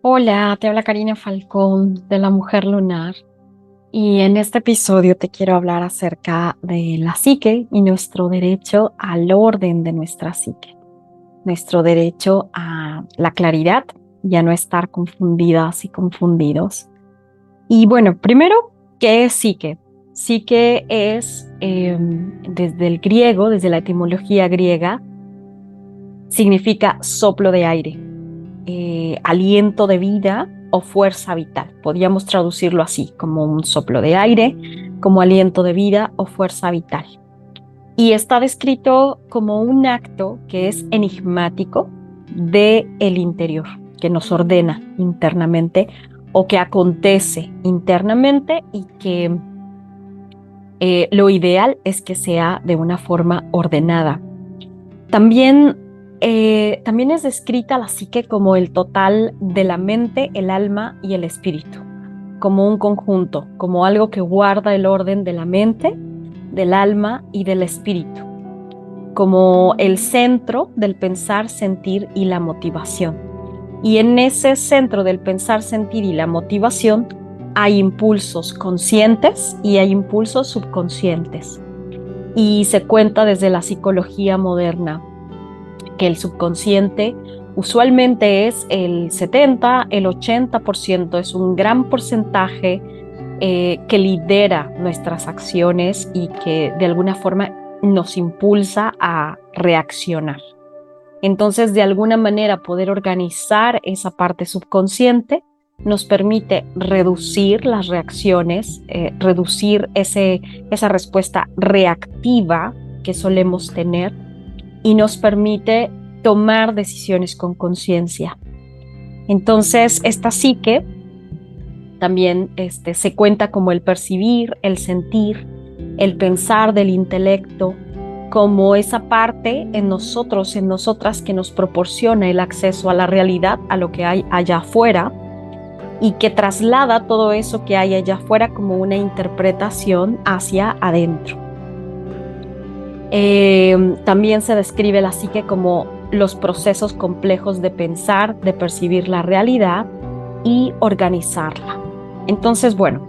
Hola, te habla Karina Falcón de La Mujer Lunar y en este episodio te quiero hablar acerca de la psique y nuestro derecho al orden de nuestra psique, nuestro derecho a la claridad y a no estar confundidas y confundidos. Y bueno, primero, ¿qué es psique? Psique es, desde el griego, desde la etimología griega, significa soplo de aire, aliento de vida o fuerza vital. Podríamos traducirlo así, como un soplo de aire, como aliento de vida o fuerza vital. Y está descrito como un acto que es enigmático de el interior, que nos ordena internamente o que acontece internamente y que lo ideal es que sea de una forma ordenada. También, también es descrita la psique como el total de la mente, el alma y el espíritu, como un conjunto, como algo que guarda el orden de la mente, del alma y del espíritu, como el centro del pensar, sentir y la motivación. Y en ese centro del pensar, sentir y la motivación hay impulsos conscientes y hay impulsos subconscientes. Y se cuenta desde la psicología moderna que el subconsciente usualmente es el 70, el 80%, es un gran porcentaje que lidera nuestras acciones y que de alguna forma nos impulsa a reaccionar. Entonces, de alguna manera, poder organizar esa parte subconsciente nos permite reducir las reacciones, reducir esa respuesta reactiva que solemos tener y nos permite tomar decisiones con conciencia. Entonces, esta psique también se cuenta como el percibir, el sentir, el pensar del intelecto, como esa parte en nosotros, en nosotras, que nos proporciona el acceso a la realidad, a lo que hay allá afuera, y que traslada todo eso que hay allá afuera como una interpretación hacia adentro. También se describe la psique como los procesos complejos de pensar, de percibir la realidad y organizarla. Entonces, bueno,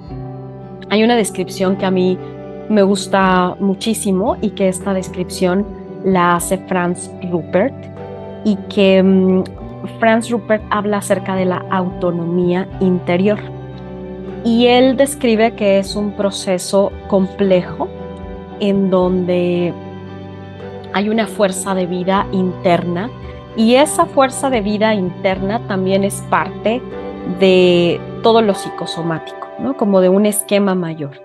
hay una descripción que a mí me gusta muchísimo y que esta descripción la hace Franz Rupert y que Franz Rupert habla acerca de la autonomía interior. Y él describe que es un proceso complejo en donde hay una fuerza de vida interna y esa fuerza de vida interna también es parte de todo lo psicosomático, ¿no? Como de un esquema mayor.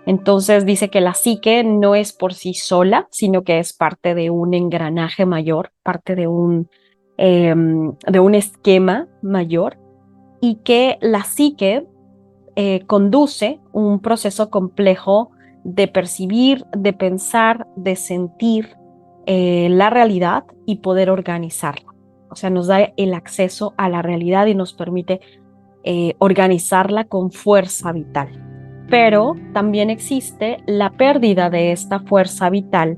Entonces dice que la psique no es por sí sola, sino que es parte de un engranaje mayor, parte de un esquema mayor, y que la psique conduce un proceso complejo de percibir, de pensar, de sentir la realidad y poder organizarla. O sea, nos da el acceso a la realidad y nos permite organizarla con fuerza vital. Pero también existe la pérdida de esta fuerza vital,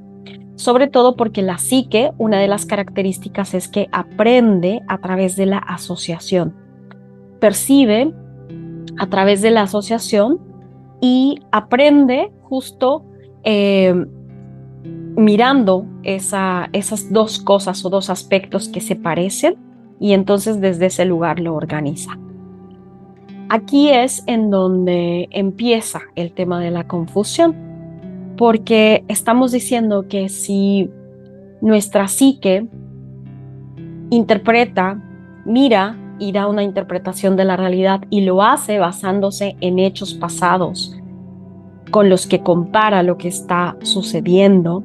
sobre todo porque la psique, una de las características es que aprende a través de la asociación, percibe a través de la asociación y aprende justo eh, mirando esas dos cosas o dos aspectos que se parecen y entonces desde ese lugar lo organiza. Aquí es en donde empieza el tema de la confusión, porque estamos diciendo que si nuestra psique interpreta, mira y da una interpretación de la realidad y lo hace basándose en hechos pasados con los que compara lo que está sucediendo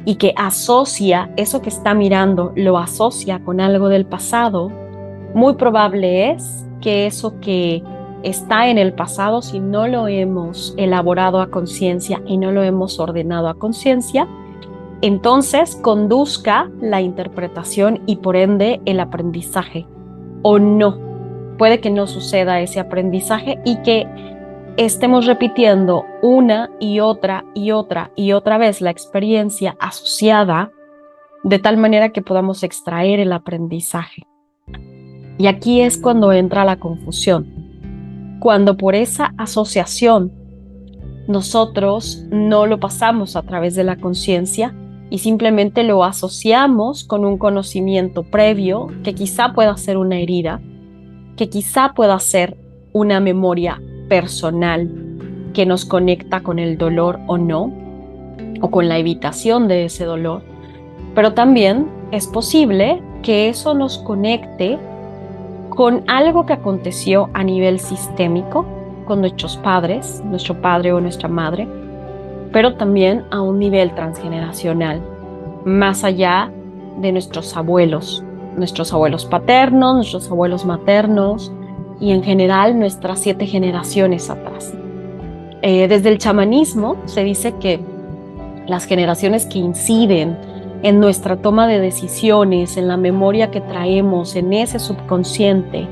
y que asocia eso que está mirando, lo asocia con algo del pasado, muy probable es que eso que está en el pasado, si no lo hemos elaborado a conciencia y no lo hemos ordenado a conciencia, entonces conduzca la interpretación y por ende el aprendizaje, o no. Puede que no suceda ese aprendizaje y que estemos repitiendo una y otra y otra y otra vez la experiencia asociada de tal manera que podamos extraer el aprendizaje. Y aquí es cuando entra la confusión, cuando por esa asociación nosotros no lo pasamos a través de la conciencia y simplemente lo asociamos con un conocimiento previo que quizá pueda ser una herida, que quizá pueda ser una memoria personal que nos conecta con el dolor o no, o con la evitación de ese dolor. Pero también es posible que eso nos conecte con algo que aconteció a nivel sistémico con nuestros padres, nuestro padre o nuestra madre, pero también a un nivel transgeneracional, más allá de nuestros abuelos paternos, nuestros abuelos maternos y en general nuestras 7 generaciones atrás. Desde el chamanismo se dice que las generaciones que inciden en nuestra toma de decisiones, en la memoria que traemos, en ese subconsciente,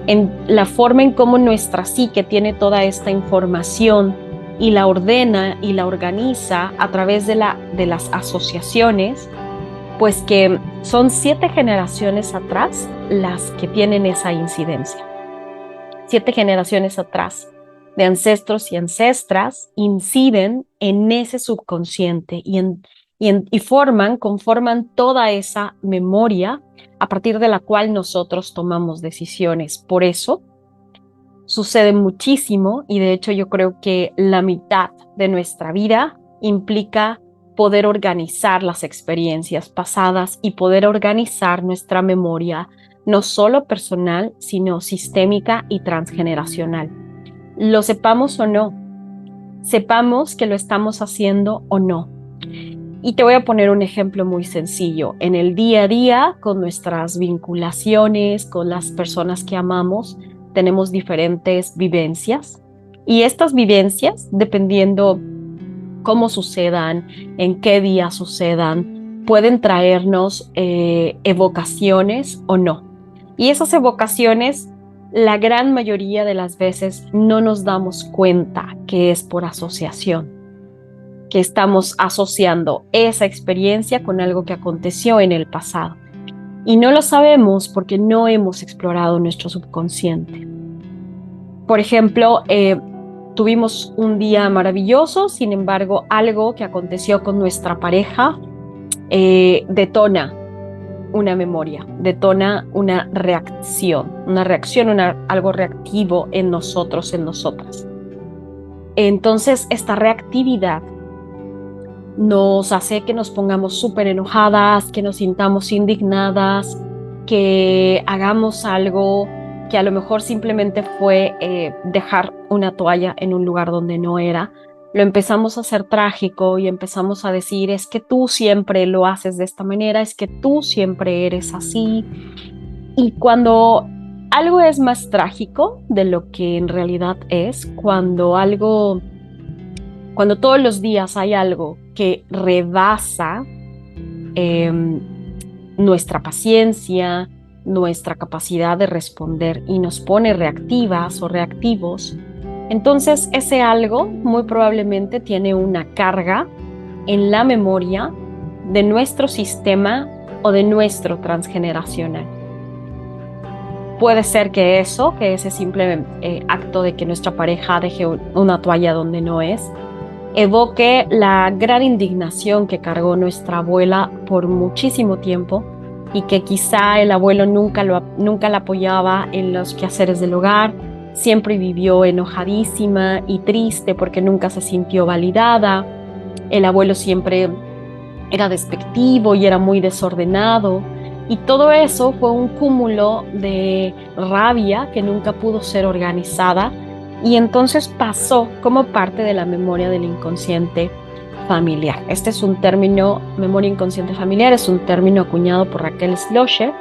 en la forma en cómo nuestra psique tiene toda esta información y la ordena y la organiza a través de las asociaciones, pues que son 7 generaciones atrás las que tienen esa incidencia. 7 generaciones atrás de ancestros y ancestras inciden en ese subconsciente y conforman toda esa memoria a partir de la cual nosotros tomamos decisiones. Por eso sucede muchísimo y de hecho yo creo que la mitad de nuestra vida implica poder organizar las experiencias pasadas y poder organizar nuestra memoria, no solo personal, sino sistémica y transgeneracional. Lo sepamos o no, sepamos que lo estamos haciendo o no. Y te voy a poner un ejemplo muy sencillo. En el día a día, con nuestras vinculaciones, con las personas que amamos, tenemos diferentes vivencias. Y estas vivencias, dependiendo cómo sucedan, en qué día sucedan, pueden traernos evocaciones o no. Y esas evocaciones, la gran mayoría de las veces no nos damos cuenta que es por asociación, que estamos asociando esa experiencia con algo que aconteció en el pasado. Y no lo sabemos porque no hemos explorado nuestro subconsciente. Por ejemplo, tuvimos un día maravilloso, sin embargo, algo que aconteció con nuestra pareja detona una memoria, detona una reacción, algo reactivo en nosotros, en nosotras. Entonces, esta reactividad nos hace que nos pongamos súper enojadas, que nos sintamos indignadas, que hagamos algo que a lo mejor simplemente fue dejar una toalla en un lugar donde no era. Lo empezamos a hacer trágico y empezamos a decir, es que tú siempre lo haces de esta manera, es que tú siempre eres así. Y cuando algo es más trágico de lo que en realidad es, cuando todos los días hay algo que rebasa nuestra paciencia, nuestra capacidad de responder y nos pone reactivas o reactivos, entonces ese algo muy probablemente tiene una carga en la memoria de nuestro sistema o de nuestro transgeneracional. Puede ser que ese simple acto de que nuestra pareja deje una toalla donde no es, evoque la gran indignación que cargó nuestra abuela por muchísimo tiempo y que quizá el abuelo nunca la apoyaba en los quehaceres del hogar, siempre vivió enojadísima y triste porque nunca se sintió validada. El abuelo siempre era despectivo y era muy desordenado y todo eso fue un cúmulo de rabia que nunca pudo ser organizada. Y entonces pasó como parte de la memoria del inconsciente familiar. Este es un término, memoria inconsciente familiar, es un término acuñado por Raquel Schlosser.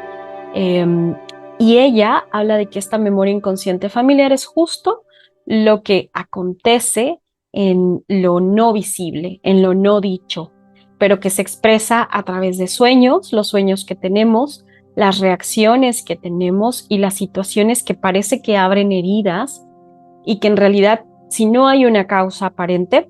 Y ella habla de que esta memoria inconsciente familiar es justo lo que acontece en lo no visible, en lo no dicho, pero que se expresa a través de sueños, los sueños que tenemos, las reacciones que tenemos y las situaciones que parece que abren heridas y que en realidad, si no hay una causa aparente,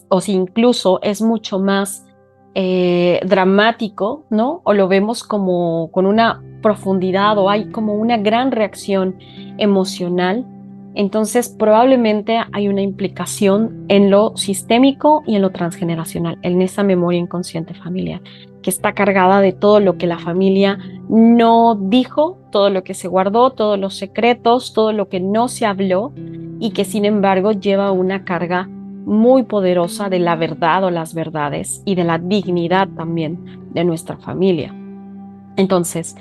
o si incluso es mucho más dramático, ¿no? O lo vemos como con una profundidad o hay como una gran reacción emocional, entonces probablemente hay una implicación en lo sistémico y en lo transgeneracional, en esa memoria inconsciente familiar, que está cargada de todo lo que la familia no dijo, todo lo que se guardó, todos los secretos, todo lo que no se habló y que sin embargo lleva una carga muy poderosa de la verdad o las verdades y de la dignidad también de nuestra familia. Entonces,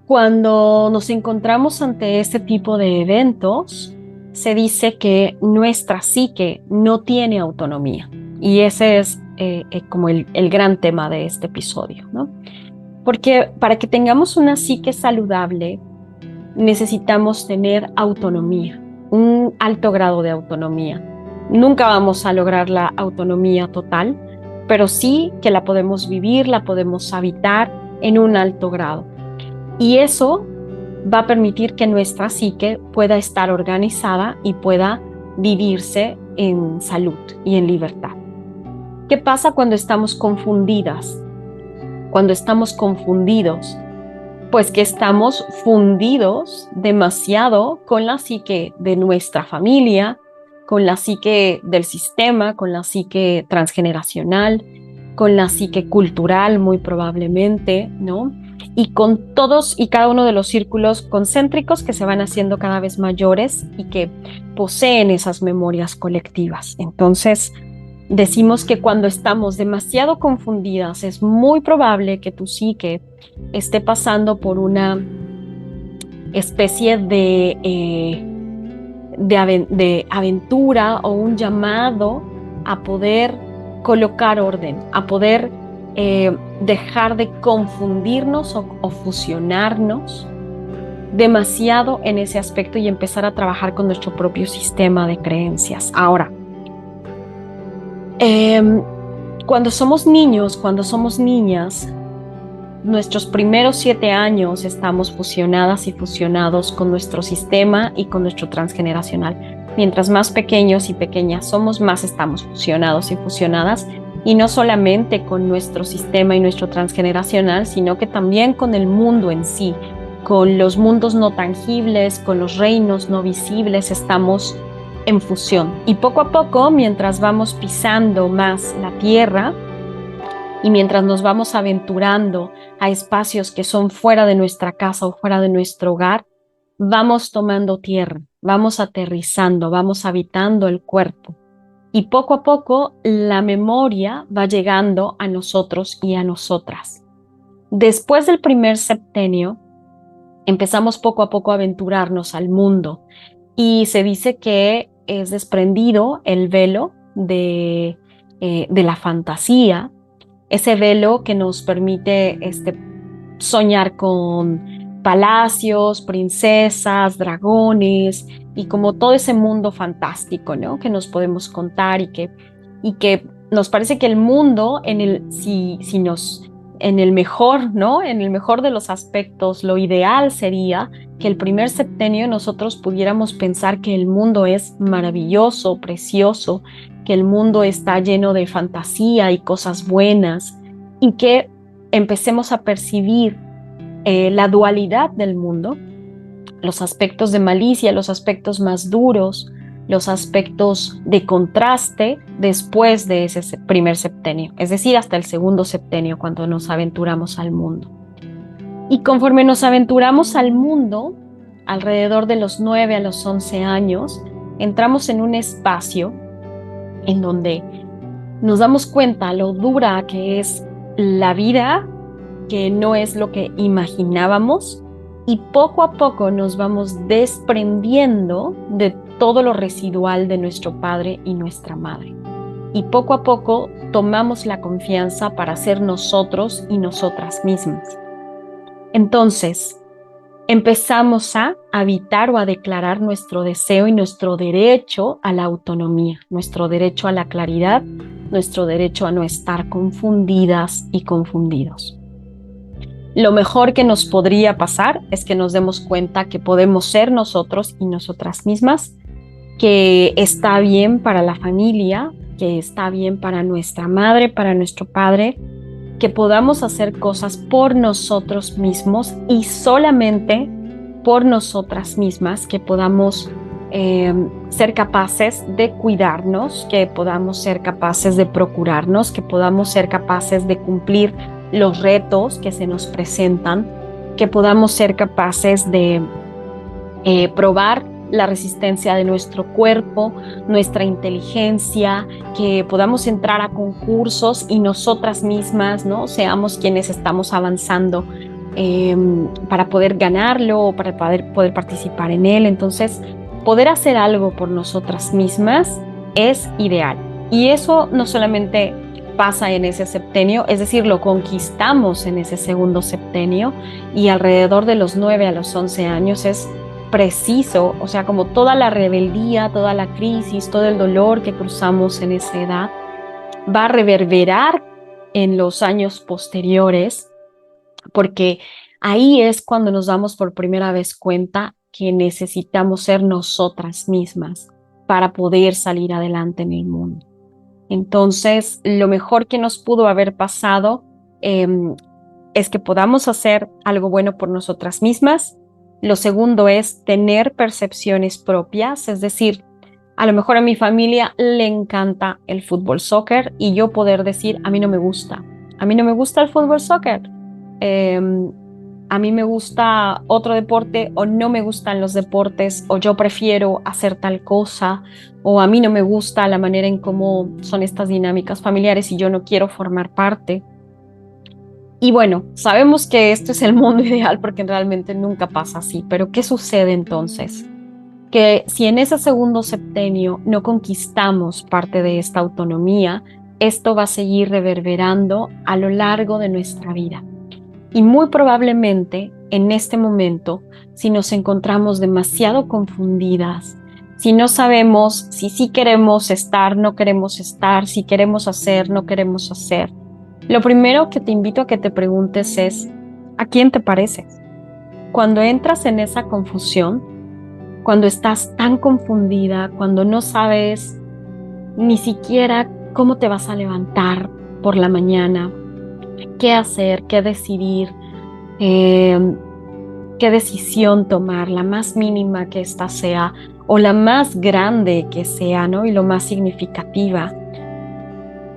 cuando nos encontramos ante este tipo de eventos, se dice que nuestra psique no tiene autonomía. Y ese es como el gran tema de este episodio, ¿no? Porque para que tengamos una psique saludable, necesitamos tener autonomía, un alto grado de autonomía. Nunca vamos a lograr la autonomía total, pero sí que la podemos vivir, la podemos habitar en un alto grado. Y eso va a permitir que nuestra psique pueda estar organizada y pueda vivirse en salud y en libertad. ¿Qué pasa cuando estamos confundidas? Cuando estamos confundidos, pues que estamos fundidos demasiado con la psique de nuestra familia, con la psique del sistema, con la psique transgeneracional, con la psique cultural muy probablemente, ¿no? Y con todos y cada uno de los círculos concéntricos que se van haciendo cada vez mayores y que poseen esas memorias colectivas. Entonces, decimos que cuando estamos demasiado confundidas, es muy probable que tu psique esté pasando por una especie de aventura o un llamado a poder colocar orden, a poder dejar de confundirnos o fusionarnos demasiado en ese aspecto y empezar a trabajar con nuestro propio sistema de creencias. Ahora, cuando somos niños, cuando somos niñas, nuestros primeros 7 años estamos fusionadas y fusionados con nuestro sistema y con nuestro transgeneracional. Mientras más pequeños y pequeñas somos, más estamos fusionados y fusionadas, y no solamente con nuestro sistema y nuestro transgeneracional, sino que también con el mundo en sí, con los mundos no tangibles, con los reinos no visibles, estamos en fusión. Y poco a poco, mientras vamos pisando más la tierra y mientras nos vamos aventurando a espacios que son fuera de nuestra casa o fuera de nuestro hogar, vamos tomando tierra, vamos aterrizando, vamos habitando el cuerpo. Y poco a poco la memoria va llegando a nosotros y a nosotras. Después del primer septenio, empezamos poco a poco a aventurarnos al mundo y se dice que es desprendido el velo de la fantasía, ese velo que nos permite soñar con palacios, princesas, dragones y como todo ese mundo fantástico, ¿no? Que nos podemos contar y que nos parece que el mundo en el mejor, ¿no? En el mejor de los aspectos, lo ideal sería que el primer septenio nosotros pudiéramos pensar que el mundo es maravilloso, precioso, que el mundo está lleno de fantasía y cosas buenas y que empecemos a percibir la dualidad del mundo, los aspectos de malicia, los aspectos más duros, los aspectos de contraste después de ese primer septenio, es decir, hasta el segundo septenio cuando nos aventuramos al mundo. Y conforme nos aventuramos al mundo, alrededor de los 9 a los 11 años, entramos en un espacio en donde nos damos cuenta lo dura que es la vida, que no es lo que imaginábamos, y poco a poco nos vamos desprendiendo de todo lo residual de nuestro padre y nuestra madre. Y poco a poco tomamos la confianza para ser nosotros y nosotras mismas. Entonces, empezamos a habitar o a declarar nuestro deseo y nuestro derecho a la autonomía, nuestro derecho a la claridad, nuestro derecho a no estar confundidas y confundidos. Lo mejor que nos podría pasar es que nos demos cuenta que podemos ser nosotros y nosotras mismas, que está bien para la familia que está bien para nuestra madre, para nuestro padre, que podamos hacer cosas por nosotros mismos y solamente por nosotras mismas, que podamos ser capaces de cuidarnos, que podamos ser capaces de procurarnos, que podamos ser capaces de cumplir los retos que se nos presentan, que podamos ser capaces de probar la resistencia de nuestro cuerpo, nuestra inteligencia, que podamos entrar a concursos y nosotras mismas, ¿no? Seamos quienes estamos avanzando para poder ganarlo o para poder participar en él. Entonces, poder hacer algo por nosotras mismas es ideal. Y eso no solamente pasa en ese septenio, es decir, lo conquistamos en ese segundo septenio, y alrededor de los 9 a los 11 años es preciso, o sea, como toda la rebeldía, toda la crisis, todo el dolor que cruzamos en esa edad va a reverberar en los años posteriores, porque ahí es cuando nos damos por primera vez cuenta que necesitamos ser nosotras mismas para poder salir adelante en el mundo. Entonces, lo mejor que nos pudo haber pasado es que podamos hacer algo bueno por nosotras mismas. Lo segundo es tener percepciones propias, es decir, a lo mejor a mi familia le encanta el fútbol soccer y yo poder decir, a mí no me gusta el fútbol soccer, a mí me gusta otro deporte, o no me gustan los deportes, o yo prefiero hacer tal cosa, o a mí no me gusta la manera en cómo son estas dinámicas familiares y yo no quiero formar parte. Y bueno, sabemos que esto es el mundo ideal porque realmente nunca pasa así, pero ¿qué sucede entonces? Que si en ese segundo septenio no conquistamos parte de esta autonomía, esto va a seguir reverberando a lo largo de nuestra vida. Y muy probablemente en este momento, si nos encontramos demasiado confundidas, si no sabemos si sí queremos estar, no queremos estar, si queremos hacer, no queremos hacer, lo primero que te invito a que te preguntes es, ¿a quién te pareces? Cuando entras en esa confusión, cuando estás tan confundida, cuando no sabes ni siquiera cómo te vas a levantar por la mañana, qué hacer, qué decidir, qué decisión tomar, la más mínima que ésta sea o la más grande que sea, ¿no? Y lo más significativa.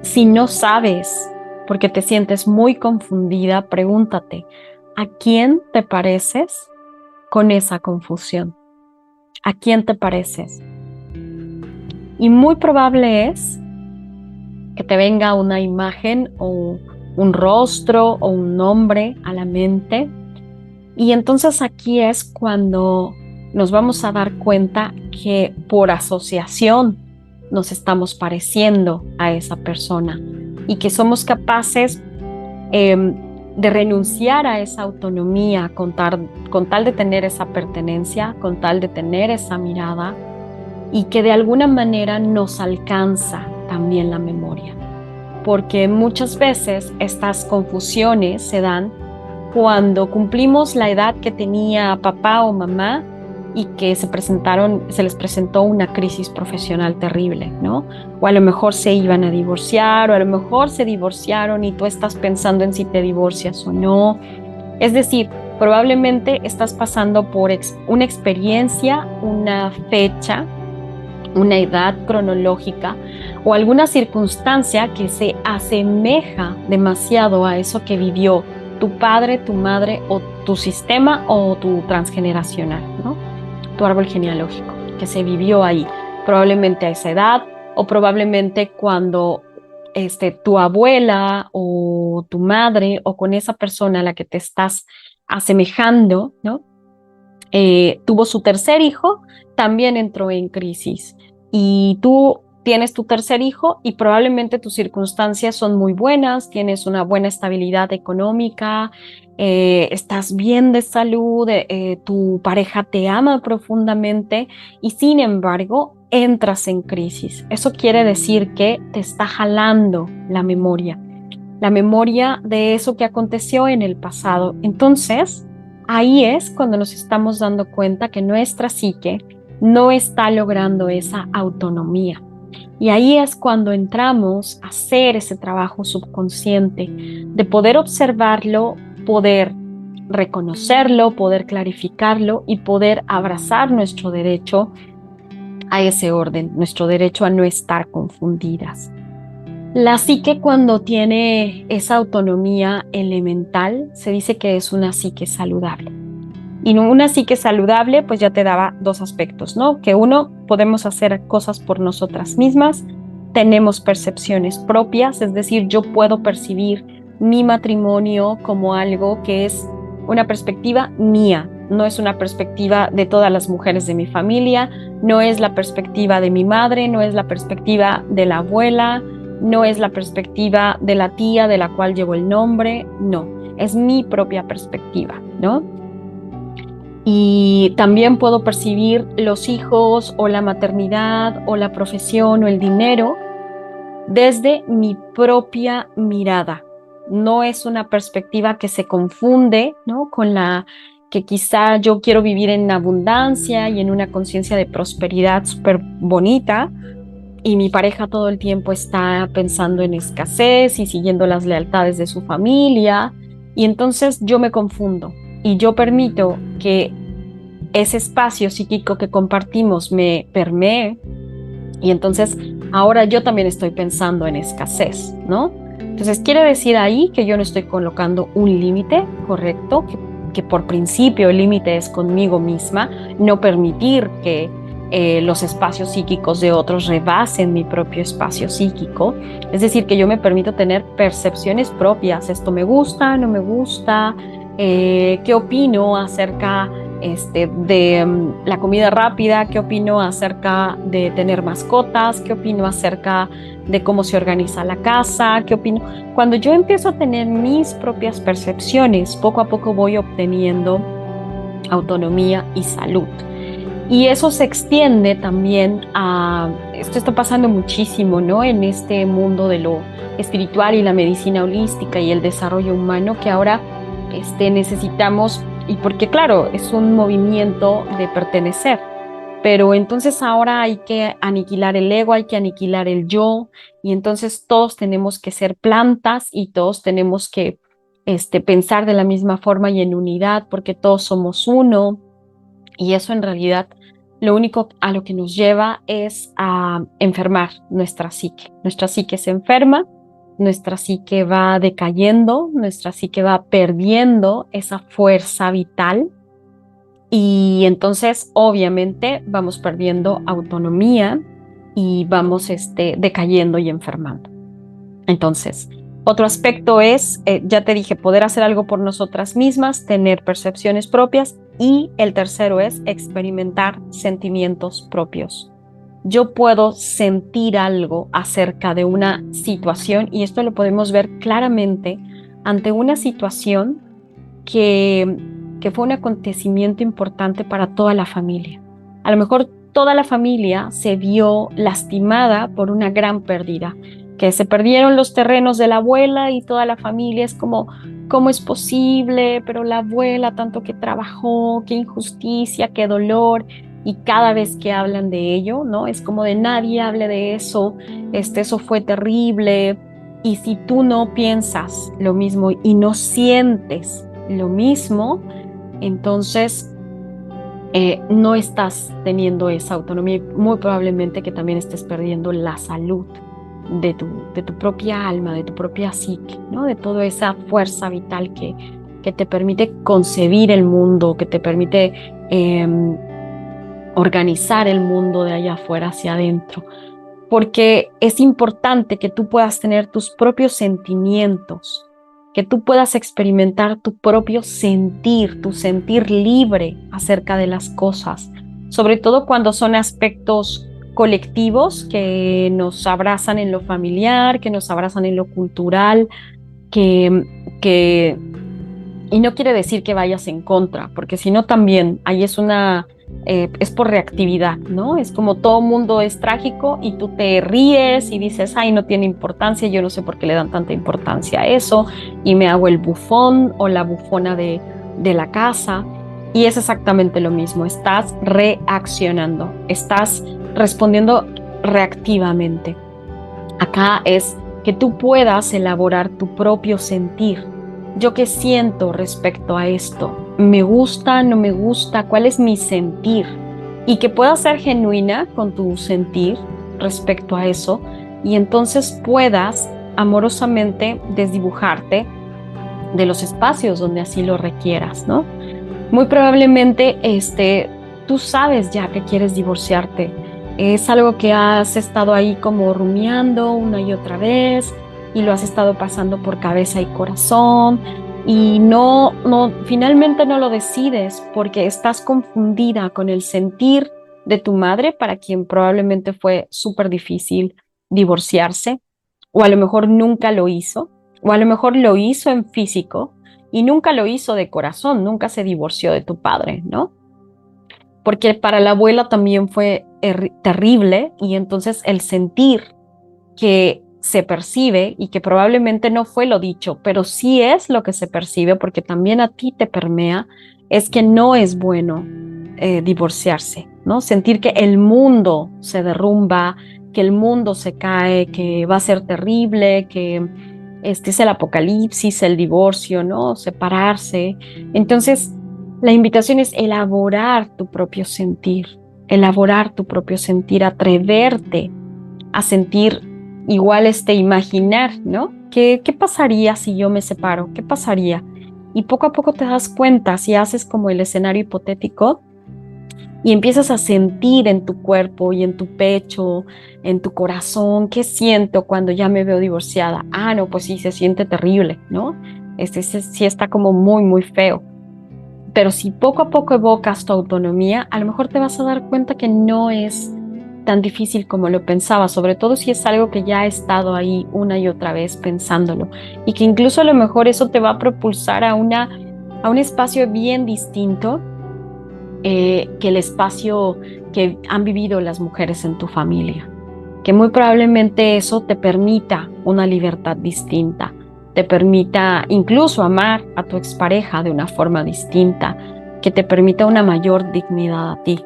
Si no sabes, porque te sientes muy confundida, pregúntate, ¿a quién te pareces con esa confusión? ¿A quién te pareces? Y muy probable es que te venga una imagen o un rostro o un nombre a la mente. Y entonces aquí es cuando nos vamos a dar cuenta que por asociación nos estamos pareciendo a esa persona y que somos capaces de renunciar a esa autonomía con tal de tener esa pertenencia, con tal de tener esa mirada, y que de alguna manera nos alcanza también la memoria. Porque muchas veces estas confusiones se dan cuando cumplimos la edad que tenía papá o mamá y que se les presentó una crisis profesional terrible, ¿no? O a lo mejor se iban a divorciar, o a lo mejor se divorciaron y tú estás pensando en si te divorcias o no. Es decir, probablemente estás pasando por una experiencia, una fecha, una edad cronológica o alguna circunstancia que se asemeja demasiado a eso que vivió tu padre, tu madre o tu sistema o tu transgeneracional, ¿no? Tu árbol genealógico, que se vivió ahí, probablemente a esa edad o probablemente cuando tu abuela o tu madre o con esa persona a la que te estás asemejando, ¿no? Tuvo su tercer hijo, también entró en crisis y tú tienes tu tercer hijo y probablemente tus circunstancias son muy buenas, tienes una buena estabilidad económica, estás bien de salud, tu pareja te ama profundamente y sin embargo entras en crisis. Eso quiere decir que te está jalando la memoria de eso que aconteció en el pasado. Entonces, ahí es cuando nos estamos dando cuenta que nuestra psique no está logrando esa autonomía. Y ahí es cuando entramos a hacer ese trabajo subconsciente, de poder observarlo, poder reconocerlo, poder clarificarlo y poder abrazar nuestro derecho a ese orden, nuestro derecho a no estar confundidas. La psique, cuando tiene esa autonomía elemental, se dice que es una psique saludable. Y una psique saludable, pues ya te daba dos aspectos, ¿no? Que uno, podemos hacer cosas por nosotras mismas, tenemos percepciones propias, es decir, yo puedo percibir mi matrimonio como algo que es una perspectiva mía, no es una perspectiva de todas las mujeres de mi familia, no es la perspectiva de mi madre, no es la perspectiva de la abuela, no es la perspectiva de la tía de la cual llevo el nombre, no, es mi propia perspectiva, ¿no? Y también puedo percibir los hijos o la maternidad o la profesión o el dinero desde mi propia mirada. No es una perspectiva que se confunde, ¿no?, con la que quizá yo quiero vivir en abundancia y en una conciencia de prosperidad súper bonita, y mi pareja todo el tiempo está pensando en escasez y siguiendo las lealtades de su familia, y entonces yo me confundo y yo permito que ese espacio psíquico que compartimos me permee, y entonces ahora yo también estoy pensando en escasez, ¿no? Entonces quiere decir ahí que yo no estoy colocando un límite correcto, que por principio el límite es conmigo misma, no permitir que los espacios psíquicos de otros rebasen mi propio espacio psíquico. Es decir, que yo me permito tener percepciones propias. Esto me gusta, no me gusta, qué opino acerca de la comida rápida, qué opino acerca de tener mascotas, qué opino acerca de cómo se organiza la casa, qué opino. Cuando yo empiezo a tener mis propias percepciones, poco a poco voy obteniendo autonomía y salud. Y eso se extiende también a, esto está pasando muchísimo, ¿no?, en este mundo de lo espiritual y la medicina holística y el desarrollo humano, que ahora necesitamos, y porque claro, es un movimiento de pertenecer, pero entonces ahora hay que aniquilar el ego, hay que aniquilar el yo, y entonces todos tenemos que ser plantas y todos tenemos que pensar de la misma forma y en unidad, porque todos somos uno. Y eso en realidad lo único a lo que nos lleva es a enfermar nuestra psique. Nuestra psique se enferma, nuestra psique va decayendo, nuestra psique va perdiendo esa fuerza vital, y entonces obviamente vamos perdiendo autonomía y vamos decayendo y enfermando. Entonces, otro aspecto es, ya te dije, poder hacer algo por nosotras mismas, tener percepciones propias, y el tercero es experimentar sentimientos propios. Yo puedo sentir algo acerca de una situación, y esto lo podemos ver claramente ante una situación que fue un acontecimiento importante para toda la familia. A lo mejor toda la familia se vio lastimada por una gran pérdida, que se perdieron los terrenos de la abuela, y toda la familia es como, ¿cómo es posible? Pero la abuela tanto que trabajó, qué injusticia, qué dolor. Y cada vez que hablan de ello, ¿no?, es como de nadie hable de eso, eso fue terrible. Y si tú no piensas lo mismo y no sientes lo mismo, entonces no estás teniendo esa autonomía, y muy probablemente que también estés perdiendo la salud de tu propia alma, de tu propia psique, ¿no?, de toda esa fuerza vital que te permite concebir el mundo, que te permite organizar el mundo de allá afuera hacia adentro. Porque es importante que tú puedas tener tus propios sentimientos, que tú puedas experimentar tu propio sentir, tu sentir libre acerca de las cosas, sobre todo cuando son aspectos colectivos que nos abrazan en lo familiar, que nos abrazan en lo cultural, que y no quiere decir que vayas en contra, porque si no también ahí es por reactividad, ¿no? Es como todo mundo es trágico y tú te ríes y dices, ay, no tiene importancia, yo no sé por qué le dan tanta importancia a eso, y me hago el bufón o la bufona de la casa. Y es exactamente lo mismo, estás reaccionando, estás respondiendo reactivamente. Acá es que tú puedas elaborar tu propio sentir. ¿Yo qué siento respecto a esto? ¿Me gusta? ¿No me gusta? ¿Cuál es mi sentir? Y que puedas ser genuina con tu sentir respecto a eso y entonces puedas amorosamente desdibujarte de los espacios donde así lo requieras, ¿no? Muy probablemente tú sabes ya que quieres divorciarte. Es algo que has estado ahí como rumiando una y otra vez y lo has estado pasando por cabeza y corazón y finalmente no lo decides porque estás confundida con el sentir de tu madre, para quien probablemente fue súper difícil divorciarse, o a lo mejor nunca lo hizo, o a lo mejor lo hizo en físico y nunca lo hizo de corazón, nunca se divorció de tu padre, ¿no? Porque para la abuela también fue terrible y entonces el sentir que se percibe y que probablemente no fue lo dicho, pero sí es lo que se percibe porque también a ti te permea, es que no es bueno divorciarse, ¿no? Sentir que el mundo se derrumba, que el mundo se cae, que va a ser terrible, que este es el apocalipsis, el divorcio, ¿no? Separarse. Entonces, la invitación es elaborar tu propio sentir, atreverte a sentir igual imaginar, ¿no? ¿Qué pasaría si yo me separo? ¿Qué pasaría? Y poco a poco te das cuenta, si haces como el escenario hipotético y empiezas a sentir en tu cuerpo y en tu pecho, en tu corazón, ¿qué siento cuando ya me veo divorciada? Ah, no, pues sí, se siente terrible, ¿no? Sí está como muy, muy feo. Pero si poco a poco evocas tu autonomía, a lo mejor te vas a dar cuenta que no es tan difícil como lo pensaba, sobre todo si es algo que ya ha estado ahí una y otra vez pensándolo y que incluso a lo mejor eso te va a propulsar a un espacio bien distinto que el espacio que han vivido las mujeres en tu familia, que muy probablemente eso te permita una libertad distinta, te permita incluso amar a tu expareja de una forma distinta, que te permita una mayor dignidad a ti.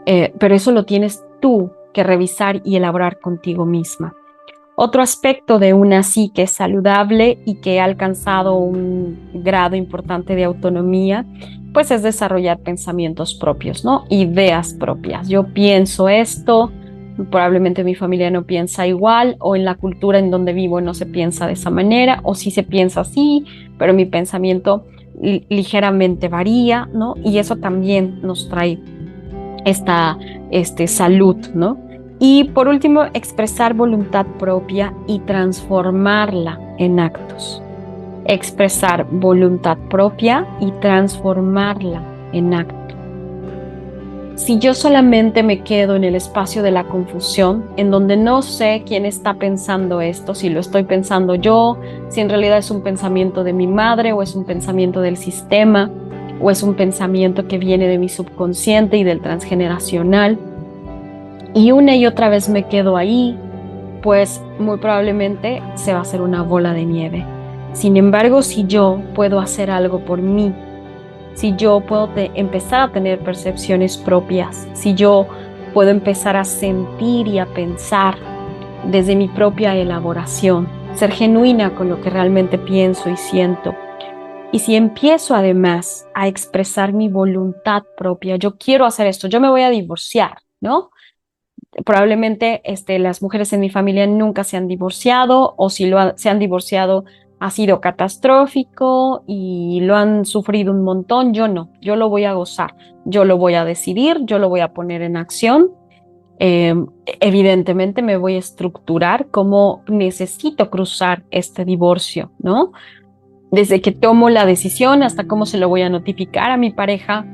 Pero eso lo tienes tú que revisar y elaborar contigo misma. Otro aspecto de una psique saludable y que ha alcanzado un grado importante de autonomía, pues es desarrollar pensamientos propios, ¿no? Ideas propias. Yo pienso esto, probablemente mi familia no piensa igual, o en la cultura en donde vivo no se piensa de esa manera, o sí se piensa así, pero mi pensamiento ligeramente varía, ¿no? Y eso también nos trae esta salud, ¿no? Y por último, expresar voluntad propia y transformarla en actos. Expresar voluntad propia y transformarla en actos. Si yo solamente me quedo en el espacio de la confusión, en donde no sé quién está pensando esto, si lo estoy pensando yo, si en realidad es un pensamiento de mi madre o es un pensamiento del sistema, o es un pensamiento que viene de mi subconsciente y del transgeneracional, y una y otra vez me quedo ahí, pues muy probablemente se va a hacer una bola de nieve. Sin embargo, si yo puedo hacer algo por mí, si yo puedo empezar a tener percepciones propias, si yo puedo empezar a sentir y a pensar desde mi propia elaboración, ser genuina con lo que realmente pienso y siento, y si empiezo además a expresar mi voluntad propia, yo quiero hacer esto, yo me voy a divorciar, ¿no? Probablemente las mujeres en mi familia nunca se han divorciado, o si se han divorciado ha sido catastrófico y lo han sufrido un montón. Yo no, yo lo voy a gozar, yo lo voy a decidir, yo lo voy a poner en acción. Eh, Evidentemente me voy a estructurar cómo necesito cruzar este divorcio, ¿no? Desde que tomo la decisión hasta cómo se lo voy a notificar a mi pareja,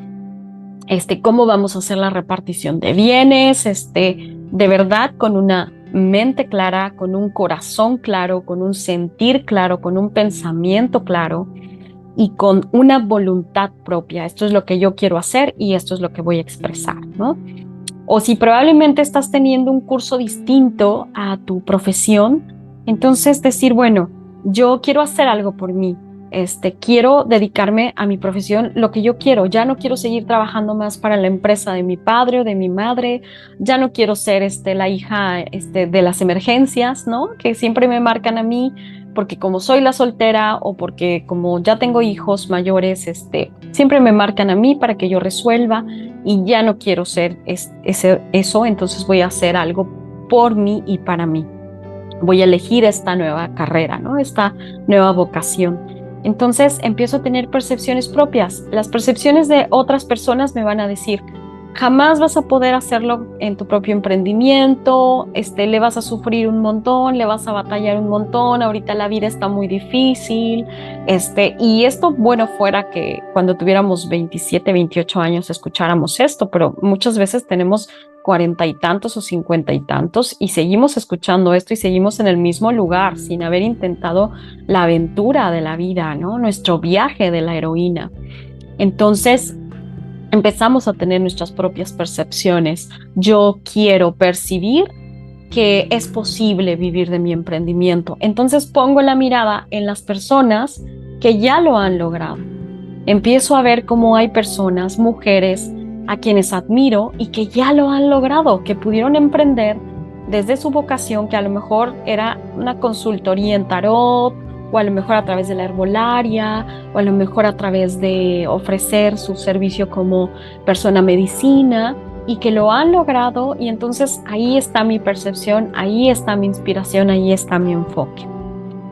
cómo vamos a hacer la repartición de bienes, de verdad con una mente clara, con un corazón claro, con un sentir claro, con un pensamiento claro y con una voluntad propia. Esto es lo que yo quiero hacer y esto es lo que voy a expresar, ¿no? O si probablemente estás teniendo un curso distinto a tu profesión, entonces decir, bueno, yo quiero hacer algo por mí. quiero dedicarme a mi profesión, lo que yo quiero. Ya no quiero seguir trabajando más para la empresa de mi padre o de mi madre. Ya no quiero ser la hija de las emergencias, ¿no? Que siempre me marcan a mí, porque como soy la soltera o porque como ya tengo hijos mayores, siempre me marcan a mí para que yo resuelva, y ya no quiero ser eso. Entonces voy a hacer algo por mí y para mí. Voy a elegir esta nueva carrera, ¿no? Esta nueva vocación. Entonces empiezo a tener percepciones propias. Las percepciones de otras personas me van a decir: jamás vas a poder hacerlo en tu propio emprendimiento, le vas a sufrir un montón, le vas a batallar un montón, ahorita la vida está muy difícil, y esto, bueno, fuera que cuando tuviéramos 27, 28 años escucháramos esto, pero muchas veces tenemos 40 y tantos o 50 y tantos y seguimos escuchando esto y seguimos en el mismo lugar sin haber intentado la aventura de la vida, ¿no? Nuestro viaje de la heroína. Entonces empezamos a tener nuestras propias percepciones. Yo quiero percibir que es posible vivir de mi emprendimiento. Entonces pongo la mirada en las personas que ya lo han logrado. Empiezo a ver cómo hay personas, mujeres, a quienes admiro y que ya lo han logrado, que pudieron emprender desde su vocación, que a lo mejor era una consultoría en tarot, o a lo mejor a través de la herbolaria, o a lo mejor a través de ofrecer su servicio como persona medicina, y que lo han logrado. Y entonces ahí está mi percepción, ahí está mi inspiración, ahí está mi enfoque.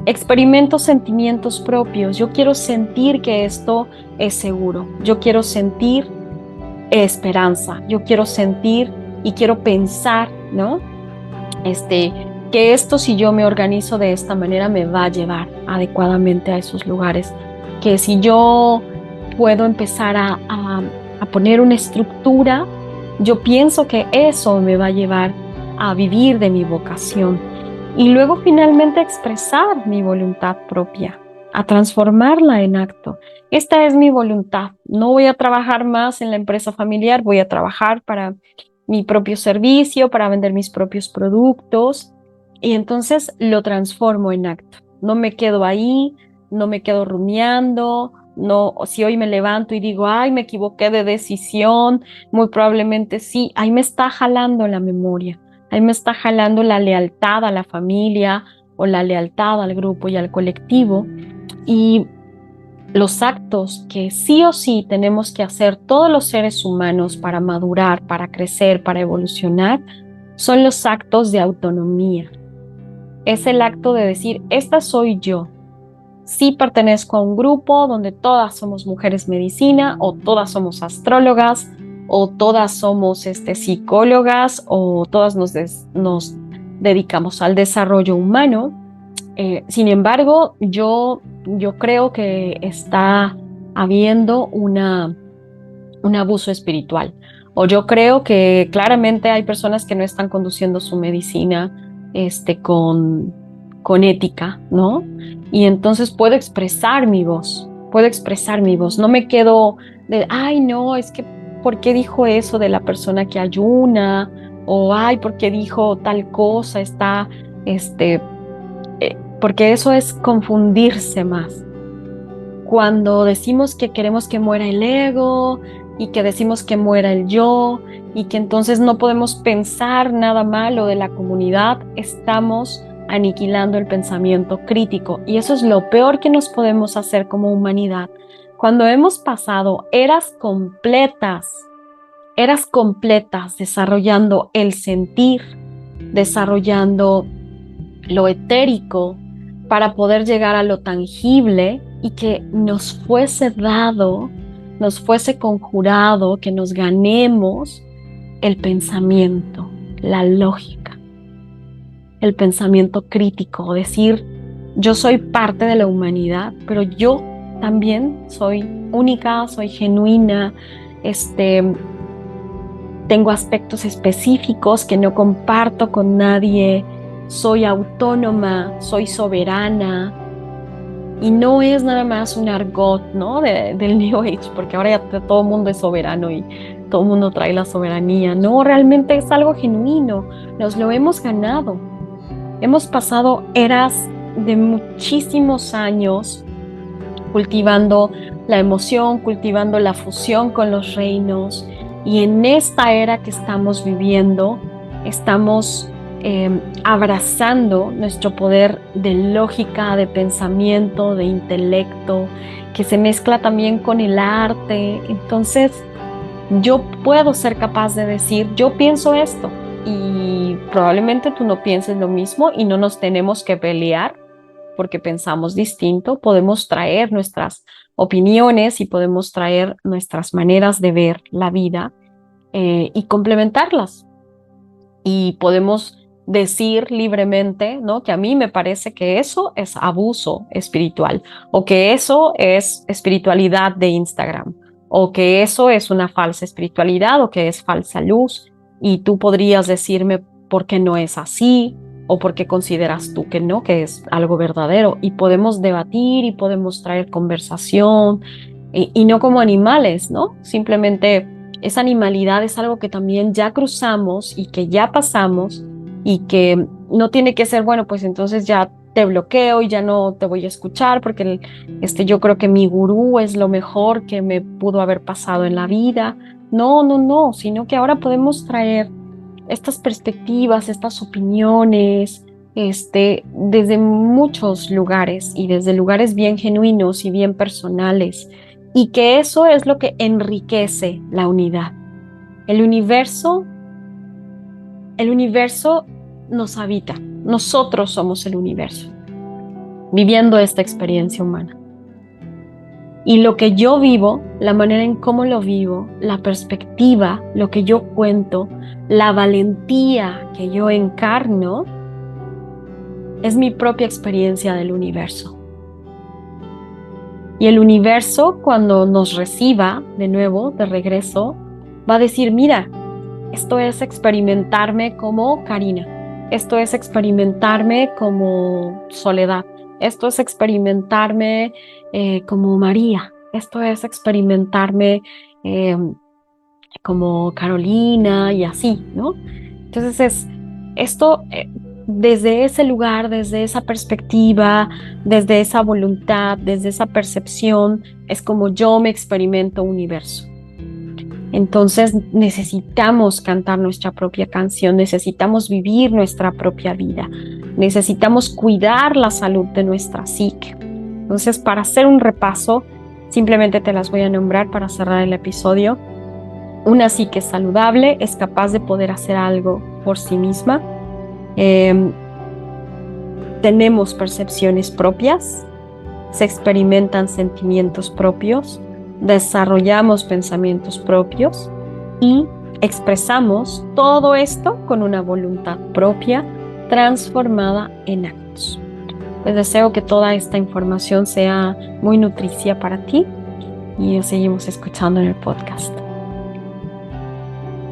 Experimento sentimientos propios. Yo quiero sentir que esto es seguro. Yo quiero sentir esperanza. Yo quiero sentir y quiero pensar, ¿no? Que esto, si yo me organizo de esta manera, me va a llevar adecuadamente a esos lugares. Que si yo puedo empezar a poner una estructura, yo pienso que eso me va a llevar a vivir de mi vocación. Y luego finalmente expresar mi voluntad propia, a transformarla en acto. Esta es mi voluntad. No voy a trabajar más en la empresa familiar, voy a trabajar para mi propio servicio, para vender mis propios productos. Y entonces lo transformo en acto. No me quedo ahí, no me quedo rumiando. No, si hoy me levanto y digo, ay, me equivoqué de decisión, muy probablemente sí, ahí me está jalando la memoria. Ahí me está jalando la lealtad a la familia o la lealtad al grupo y al colectivo. Y los actos que sí o sí tenemos que hacer todos los seres humanos para madurar, para crecer, para evolucionar, son los actos de autonomía. Es el acto de decir, esta soy yo. Sí pertenezco a un grupo donde todas somos mujeres medicina, o todas somos astrólogas, o todas somos psicólogas, o todas nos dedicamos al desarrollo humano. Sin embargo, yo creo que está habiendo un abuso espiritual, o yo creo que claramente hay personas que no están conduciendo su medicina con ética, ¿no? Y entonces puedo expresar mi voz, no me quedo de, ay, no, es que, ¿por qué dijo eso de la persona que ayuna? O, ay, ¿por qué dijo tal cosa? Porque eso es confundirse más. Cuando decimos que queremos que muera el ego y que decimos que muera el yo y que entonces no podemos pensar nada malo de la comunidad, estamos aniquilando el pensamiento crítico, y eso es lo peor que nos podemos hacer como humanidad. Cuando hemos pasado eras completas desarrollando el sentir, desarrollando lo etérico para poder llegar a lo tangible, y que nos fuese dado, nos fuese conjurado, que nos ganemos el pensamiento, la lógica, el pensamiento crítico, decir, yo soy parte de la humanidad, pero yo también soy única, soy genuina, tengo aspectos específicos que no comparto con nadie, soy autónoma, soy soberana. Y no es nada más un argot, ¿no? del New Age, porque ahora ya todo el mundo es soberano y todo el mundo trae la soberanía. No, realmente es algo genuino, nos lo hemos ganado. Hemos pasado eras de muchísimos años cultivando la emoción, cultivando la fusión con los reinos. Y en esta era que estamos viviendo, estamos abrazando nuestro poder de lógica, de pensamiento, de intelecto, que se mezcla también con el arte. Entonces, yo puedo ser capaz de decir, yo pienso esto, y probablemente tú no pienses lo mismo y no nos tenemos que pelear porque pensamos distinto. Podemos traer nuestras opiniones y podemos traer nuestras maneras de ver la vida y complementarlas. Y podemos decir libremente, ¿no? Que a mí me parece que eso es abuso espiritual, o que eso es espiritualidad de Instagram, o que eso es una falsa espiritualidad, o que es falsa luz. Y tú podrías decirme por qué no es así, o por qué consideras tú que no, que es algo verdadero. Y podemos debatir y podemos traer conversación, y no como animales, ¿no? Simplemente esa animalidad es algo que también ya cruzamos y que ya pasamos, y que no tiene que ser, bueno, pues entonces ya te bloqueo y ya no te voy a escuchar porque yo creo que mi gurú es lo mejor que me pudo haber pasado en la vida. No, no, no, sino que ahora podemos traer estas perspectivas, estas opiniones, desde muchos lugares y desde lugares bien genuinos y bien personales, y que eso es lo que enriquece la unidad. El universo, el universo nos habita, nosotros somos el universo, viviendo esta experiencia humana. Y lo que yo vivo, la manera en cómo lo vivo, la perspectiva, lo que yo cuento, la valentía que yo encarno, es mi propia experiencia del universo. Y el universo, cuando nos reciba de nuevo, de regreso, va a decir, mira, esto es experimentarme como Karina, esto es experimentarme como Soledad, esto es experimentarme como María, esto es experimentarme eh, como Carolina, y así, ¿no? Entonces esto desde ese lugar, desde esa perspectiva, desde esa voluntad, desde esa percepción, es como yo me experimento universo. Entonces necesitamos cantar nuestra propia canción, necesitamos vivir nuestra propia vida, necesitamos cuidar la salud de nuestra psique. Entonces, para hacer un repaso, simplemente te las voy a nombrar para cerrar el episodio. Una psique saludable es capaz de poder hacer algo por sí misma. Tenemos percepciones propias, se experimentan sentimientos propios, desarrollamos pensamientos propios y expresamos todo esto con una voluntad propia transformada en actos. Les deseo que toda esta información sea muy nutricia para ti, y nos seguimos escuchando en el podcast.